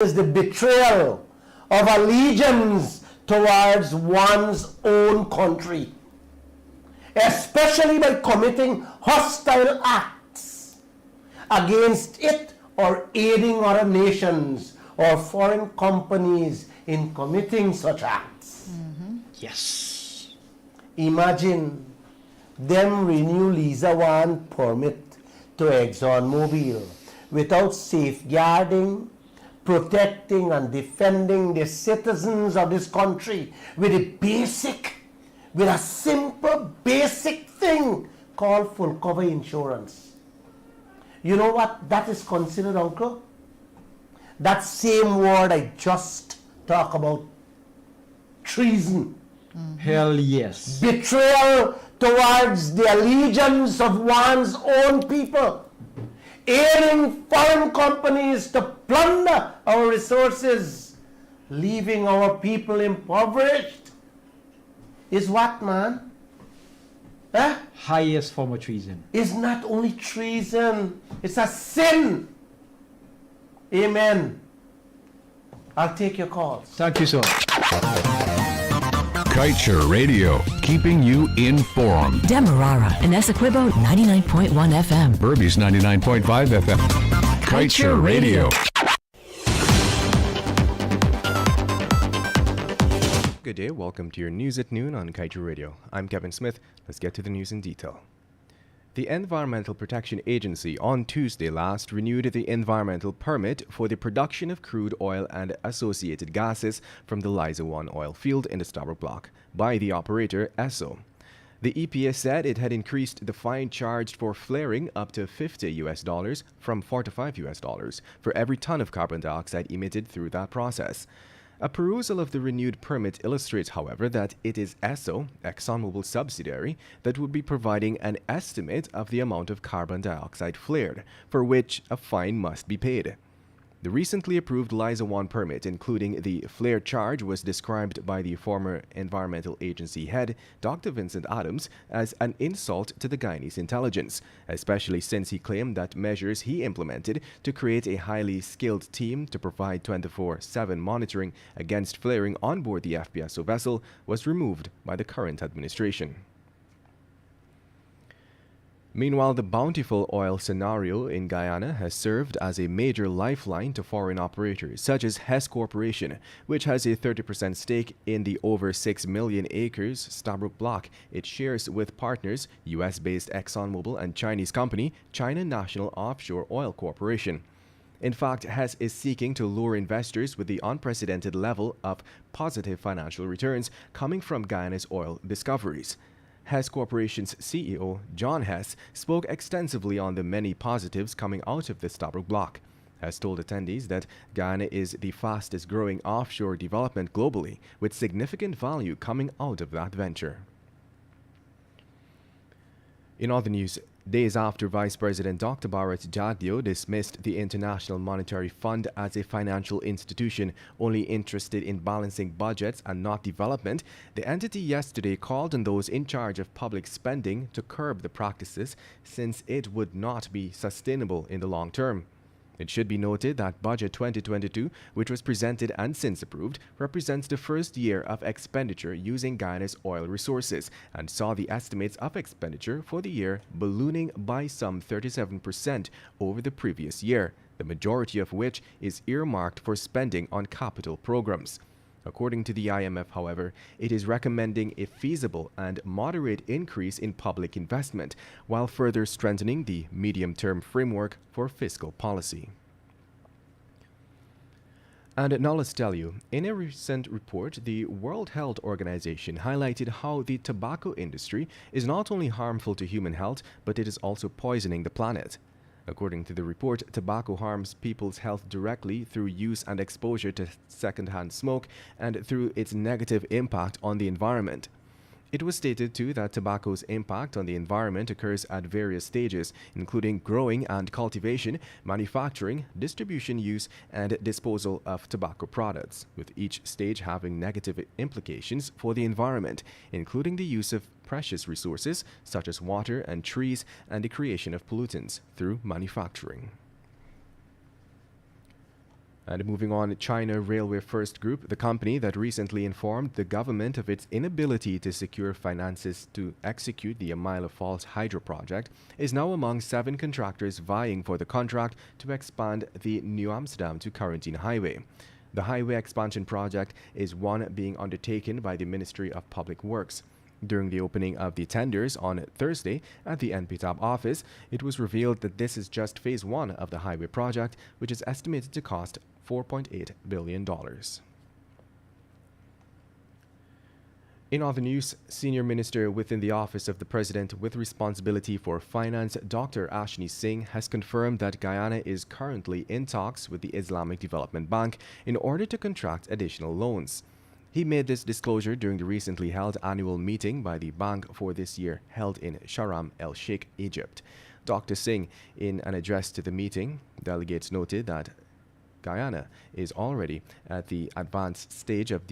is the betrayal of allegiance towards one's own country, especially by committing hostile acts against it or aiding other nations or foreign companies in committing such acts. Yes. Imagine them renew Liza 1 permit to ExxonMobil without safeguarding, protecting and defending the citizens of this country with a simple basic thing called full cover insurance. You know what that is considered, Uncle? That same word I just talked about, treason. Hell yes. Betrayal towards the allegiance of one's own people. Aiding foreign companies to plunder our resources, leaving our people impoverished. Is what, man? Huh? Highest form of treason. It's not only treason, it's a sin. Amen. I'll take your calls. Thank you, sir. Kaieteur Radio, keeping you informed. Demerara and Essequibo 99.1 FM. Burby's 99.5 FM. Kaieteur Radio. Good day, welcome to your news at noon on Kaieteur Radio. I'm Kevin Smith. Let's get to the news in detail. The Environmental Protection Agency on Tuesday last renewed the environmental permit for the production of crude oil and associated gases from the Liza 1 oil field in the Stabroek Block by the operator Esso. The EPA said it had increased the fine charged for flaring up to $50 from $45 for every ton of carbon dioxide emitted through that process. A perusal of the renewed permit illustrates, however, that it is Esso, ExxonMobil's subsidiary, that would be providing an estimate of the amount of carbon dioxide flared, for which a fine must be paid. The recently approved Liza 1 permit, including the flare charge, was described by the former Environmental Agency head, Dr. Vincent Adams, as an insult to the Guyanese intelligence, especially since he claimed that measures he implemented to create a highly skilled team to provide 24/7 monitoring against flaring on board the FPSO vessel was removed by the current administration. Meanwhile, the bountiful oil scenario in Guyana has served as a major lifeline to foreign operators such as Hess Corporation, which has a 30% stake in the over 6 million acres Stabroek Block it shares with partners US-based ExxonMobil and Chinese company China National Offshore Oil Corporation. In fact, Hess is seeking to lure investors with the unprecedented level of positive financial returns coming from Guyana's oil discoveries. Hess Corporation's CEO, John Hess, spoke extensively on the many positives coming out of the Stabroek Block. Hess told attendees that Guyana is the fastest growing offshore development globally, with significant value coming out of that venture. In other news, days after Vice President Dr. Bharat Jagdeo dismissed the International Monetary Fund as a financial institution only interested in balancing budgets and not development, the entity yesterday called on those in charge of public spending to curb the practices since it would not be sustainable in the long term. It should be noted that Budget 2022, which was presented and since approved, represents the first year of expenditure using Guyana's oil resources and saw the estimates of expenditure for the year ballooning by some 37% over the previous year, the majority of which is earmarked for spending on capital programs. According to the IMF, however, it is recommending a feasible and moderate increase in public investment, while further strengthening the medium-term framework for fiscal policy. And now let's tell you, in a recent report, the World Health Organization highlighted how the tobacco industry is not only harmful to human health, but it is also poisoning the planet. According to the report, tobacco harms people's health directly through use and exposure to secondhand smoke and through its negative impact on the environment. It was stated too that tobacco's impact on the environment occurs at various stages, including growing and cultivation, manufacturing, distribution, use, and disposal of tobacco products, with each stage having negative implications for the environment, including the use of precious resources such as water and trees and the creation of pollutants through manufacturing. And moving on, China Railway First Group, the company that recently informed the government of its inability to secure finances to execute the Amila Falls hydro project, is now among 7 contractors vying for the contract to expand the New Amsterdam to Quarantine Highway. The highway expansion project is one being undertaken by the Ministry of Public Works. During the opening of the tenders on Thursday at the NPTAB office, it was revealed that this is just phase 1 of the highway project, which is estimated to cost $4.8 billion. In other news, Senior Minister within the Office of the President with responsibility for finance, Dr. Ashni Singh, has confirmed that Guyana is currently in talks with the Islamic Development Bank in order to contract additional loans. He made this disclosure during the recently held annual meeting by the bank for this year, held in Sharm el-Sheikh, Egypt. Dr. Singh, in an address to the meeting, delegates noted that Guyana is already at the advanced stage of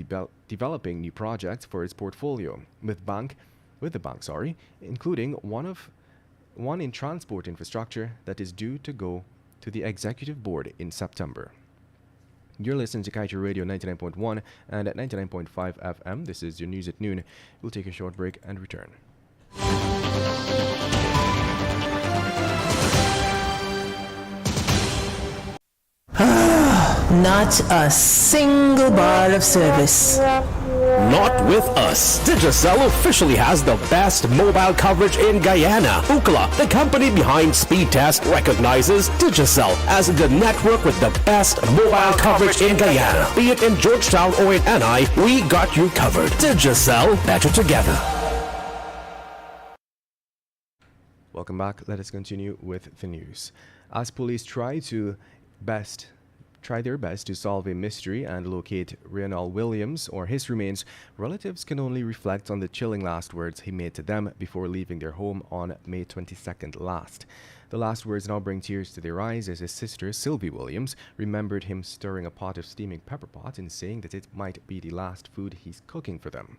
developing new projects for its portfolio, with the bank, including one in transport infrastructure that is due to go to the executive board in September. You're listening to Kaieteur Radio 99.1 and at 99.5 FM. This is your news at noon. We'll take a short break and return. Not a single bar of service. Not with us. Digicel officially has the best mobile coverage in Guyana. Ookla, the company behind Speed Test, recognizes Digicel as the network with the best mobile coverage in Guyana. Be it in Georgetown or in NI, we got you covered. Digicel, better together. Welcome back. Let us continue with the news. As police try their best to solve a mystery and locate Reynold Williams or his remains, relatives can only reflect on the chilling last words he made to them before leaving their home on May 22nd last. The last words now bring tears to their eyes as his sister, Sylvie Williams, remembered him stirring a pot of steaming pepper pot and saying that it might be the last food he's cooking for them.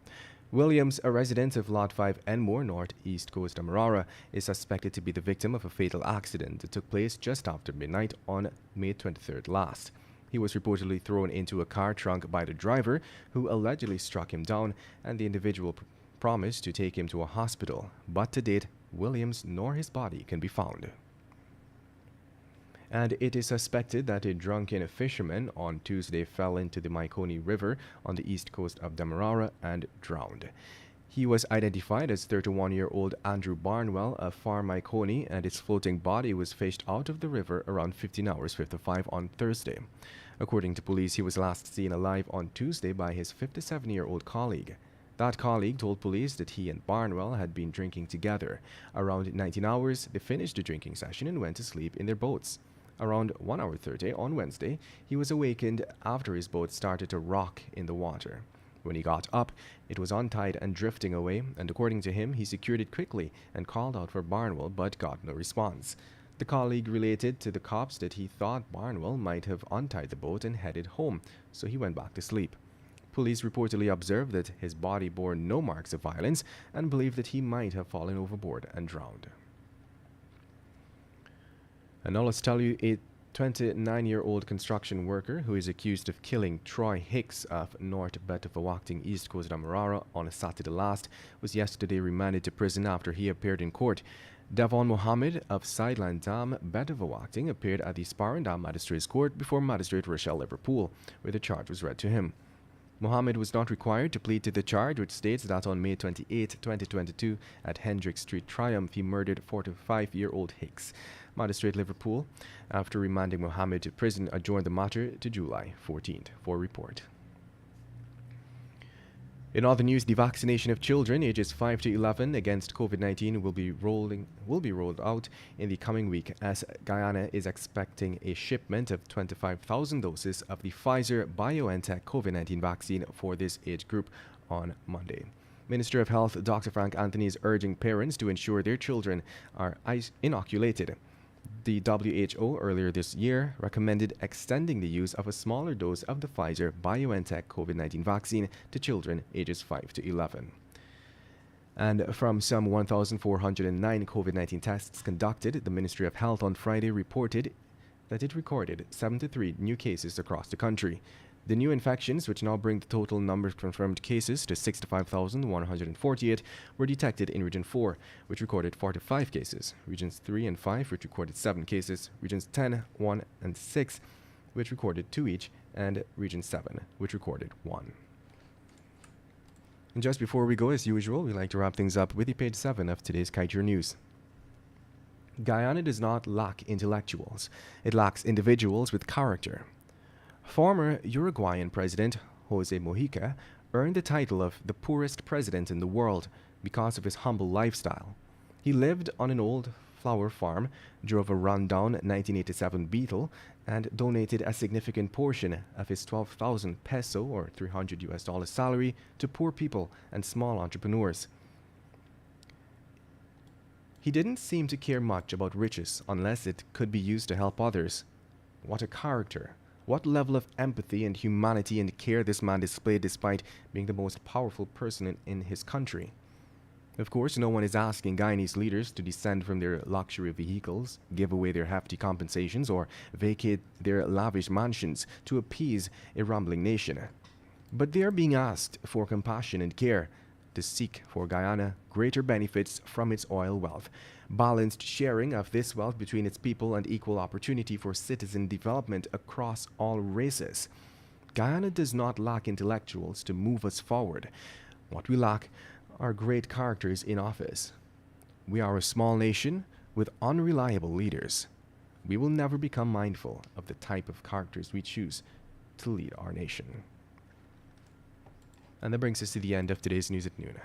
Williams, a resident of Lot 5 Enmore, northeast coast Demerara, is suspected to be the victim of a fatal accident that took place just after midnight on May 23rd last. He was reportedly thrown into a car trunk by the driver, who allegedly struck him down, and the individual promised to take him to a hospital. But to date, Williams nor his body can be found. And it is suspected that a drunken fisherman on Tuesday fell into the Maikoni River on the east coast of Demerara and drowned. He was identified as 31-year-old Andrew Barnwell of Farm Maikoni, and his floating body was fished out of the river around 15 hours 55 on Thursday. According to police, he was last seen alive on Tuesday by his 57-year-old colleague. That colleague told police that he and Barnwell had been drinking together. Around 19 hours, they finished the drinking session and went to sleep in their boats. Around 1:30 on Wednesday, he was awakened after his boat started to rock in the water. When he got up, it was untied and drifting away, and according to him, he secured it quickly and called out for Barnwell but got no response. The colleague related to the cops that he thought Barnwell might have untied the boat and headed home, so he went back to sleep. Police reportedly observed that his body bore no marks of violence and believed that he might have fallen overboard and drowned. And now let's tell you, a 29-year-old construction worker who is accused of killing Troy Hicks of North Betavawakting, East Coast Demerara on a Saturday last was yesterday remanded to prison after he appeared in court. Devon Mohammed of Sideland Dam, Betavawakting, appeared at the Sparrendam Magistrates Court before Magistrate Rochelle Liverpool, where the charge was read to him. Mohammed was not required to plead to the charge, which states that on May 28, 2022, at Hendrick Street Triumph, he murdered 45-year-old Hicks. Magistrate Liverpool, after remanding Mohammed to prison, adjourned the matter to July 14th for report. In other news, the vaccination of children ages 5 to 11 against COVID-19 will be rolled out in the coming week, as Guyana is expecting a shipment of 25,000 doses of the Pfizer-BioNTech COVID-19 vaccine for this age group on Monday. Minister of Health Dr. Frank Anthony is urging parents to ensure their children are inoculated. The WHO earlier this year recommended extending the use of a smaller dose of the Pfizer-BioNTech COVID-19 vaccine to children ages 5 to 11. And from some 1,409 COVID-19 tests conducted, the Ministry of Health on Friday reported that it recorded 73 new cases across the country. The new infections, which now bring the total number of confirmed cases to 65,148, were detected in Region 4, which recorded 45 cases, Regions 3 and 5, which recorded 7 cases, Regions 10, 1, and 6, which recorded 2 each, and Region 7, which recorded 1. And just before we go, as usual, we like to wrap things up with the page 7 of today's Kaieteur News. Guyana does not lack intellectuals. It lacks individuals with character. Former Uruguayan President Jose Mujica earned the title of the poorest president in the world because of his humble lifestyle. He lived on an old flower farm, drove a rundown 1987 Beetle, and donated a significant portion of his 12,000 peso or $300 salary to poor people and small entrepreneurs. He didn't seem to care much about riches unless it could be used to help others. What a character! What level of empathy and humanity and care this man displayed despite being the most powerful person in his country. Of course, no one is asking Guyanese leaders to descend from their luxury vehicles, give away their hefty compensations, or vacate their lavish mansions to appease a rumbling nation. But they are being asked for compassion and care, to seek for Guyana greater benefits from its oil wealth, balanced sharing of this wealth between its people, and equal opportunity for citizen development across all races. Guyana does not lack intellectuals to move us forward. What we lack are great characters in office. We are a small nation with unreliable leaders. We will never become mindful of the type of characters we choose to lead our nation. And that brings us to the end of today's News at Noon.